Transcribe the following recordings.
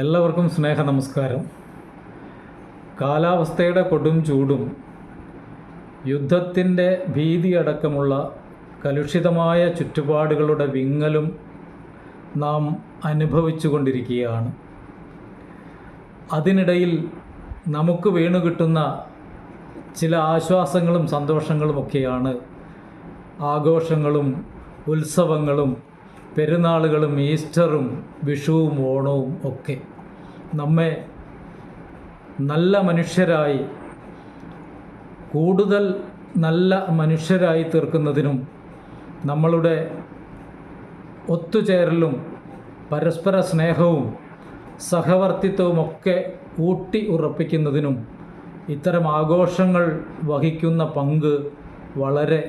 എല്ലാവർക്കും സ്നേഹ നമസ്കാരം. കാലാവസ്ഥയുടെ കൊടും ചൂടും യുദ്ധത്തിൻ്റെ ഭീതിയടക്കമുള്ള കലുഷിതമായ ചുറ്റുപാടുകളുടെ വിങ്ങലും നാം അനുഭവിച്ചു കൊണ്ടിരിക്കുകയാണ്. അതിനിടയിൽ നമുക്ക് വീണുകിട്ടുന്ന ചില ആശ്വാസങ്ങളും സന്തോഷങ്ങളുമൊക്കെയാണ് ആഘോഷങ്ങളും ഉത്സവങ്ങളും പെരുന്നാളുകളും ഈസ്റ്ററും വിഷുവും ഓണവും ഒക്കെ. നമ്മെ നല്ല മനുഷ്യരായി, കൂടുതൽ നല്ല മനുഷ്യരായി തീർക്കുന്നതിനും നമ്മളുടെ ഒത്തുചേരലും പരസ്പര സ്നേഹവും സഹവർത്തിത്വവുമൊക്കെ ഊട്ടി ഉറപ്പിക്കുന്നതിനും ഇത്തരം ആഘോഷങ്ങൾ വഹിക്കുന്ന പങ്ക് വളരെ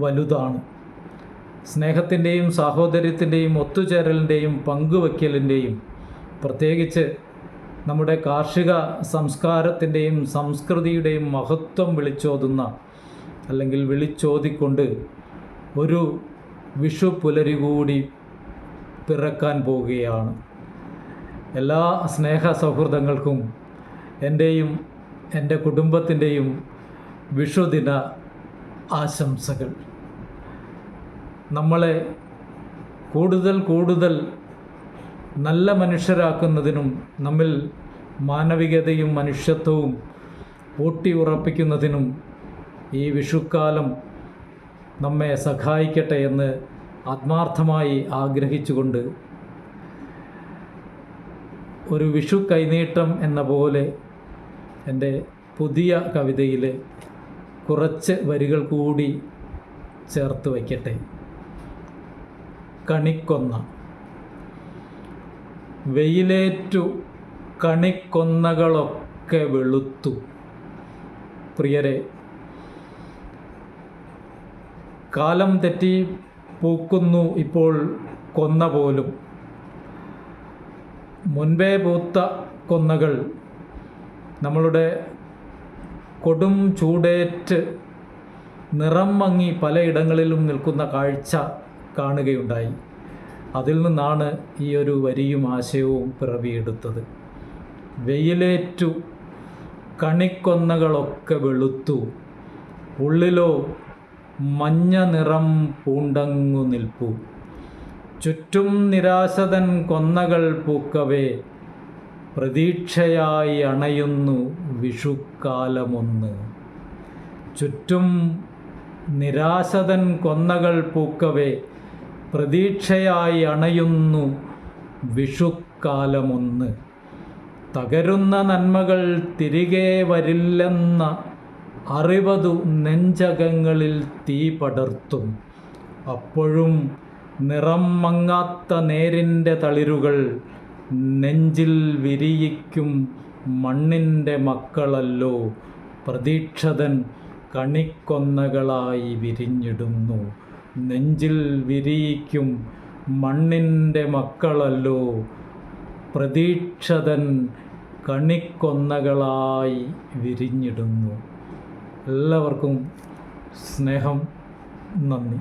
വലുതാണ്. സ്നേഹത്തിൻ്റെയും സാഹോദര്യത്തിൻ്റെയും ഒത്തുചേരലിൻ്റെയും പങ്കുവയ്ക്കലിൻ്റെയും, പ്രത്യേകിച്ച് നമ്മുടെ കാർഷിക സംസ്കാരത്തിൻ്റെയും സംസ്കൃതിയുടെയും മഹത്വം വിളിച്ചോതുന്ന അല്ലെങ്കിൽ വിളിച്ചോതിക്കൊണ്ട് ഒരു വിഷു പുലരി കൂടി പിറക്കാൻ പോവുകയാണ്. എല്ലാ സ്നേഹ സൗഹൃദങ്ങൾക്കും എൻ്റെയും എൻ്റെ കുടുംബത്തിൻ്റെയും വിഷുദിന ആശംസകൾ. നമ്മളെ കൂടുതൽ നല്ല മനുഷ്യരാക്കുന്നതിനും നമ്മിൽ മാനവികതയും മനുഷ്യത്വവും ഊട്ടി ഉറപ്പിക്കുന്നതിനും ഈ വിഷുക്കാലം നമ്മെ സഹായിക്കട്ടെ എന്ന് ആത്മാർത്ഥമായി ആഗ്രഹിച്ചുകൊണ്ട് ഒരു വിഷു കൈനീട്ടം എന്ന പോലെ എൻ്റെ പുതിയ കവിതയിൽ കുറച്ച് വരികൾ കൂടി ചേർത്ത് വയ്ക്കട്ടെ. കണിക്കൊന്ന. വെയിലേറ്റു കണിക്കൊന്നകളൊക്കെ വെളുത്തു. പ്രിയരെ, കാലം തെറ്റി പൂക്കുന്നു ഇപ്പോൾ കൊന്ന പോലും. മുൻപേ പൂത്ത കൊന്നകൾ നമ്മളുടെ കൊടും ചൂടേറ്റ് നിറം മങ്ങി പലയിടങ്ങളിലും നിൽക്കുന്ന കാഴ്ച കാണുകയുണ്ടായി. അതിൽ നിന്നാണ് ഈ ഒരു വരിയും ആശയവും പിറവിയെടുത്തത്. വെയിലേറ്റു കണിക്കൊന്നകളൊക്കെ വെളുത്തു, ഉള്ളിലോ മഞ്ഞ നിറം പൂണ്ടങ്ങു നിൽപ്പു. ചുറ്റും നിരാശതൻ കൊന്നകൾ പൂക്കവേ, പ്രതീക്ഷയായി അണയുന്നു വിഷുക്കാലമൊന്ന്. ചുറ്റും നിരാശതൻ കൊന്നകൾ പൂക്കവേ, പ്രതീക്ഷയായി അണയുന്നു വിഷുക്കാലമൊന്ന്. തകരുന്ന നന്മകൾ തിരികെ വരില്ലെന്ന അറിവതു നെഞ്ചകങ്ങളിൽ തീ പടർത്തും. അപ്പോഴും നിറം മങ്ങാത്ത നേരിൻ്റെ തളിരുകൾ നെഞ്ചിൽ വിരിയിക്കും മണ്ണിൻ്റെ മക്കളല്ലോ പ്രതീക്ഷതൻ കണിക്കൊന്നകളായി വിരിഞ്ഞിടുന്നു. നെഞ്ചിൽ വിരിയിക്കും മണ്ണിൻ്റെ മക്കളല്ലോ പ്രതീക്ഷതൻ കണിക്കൊന്നകളായി വിരിഞ്ഞിടുന്നു. എല്ലാവർക്കും സ്നേഹം, നന്ദി.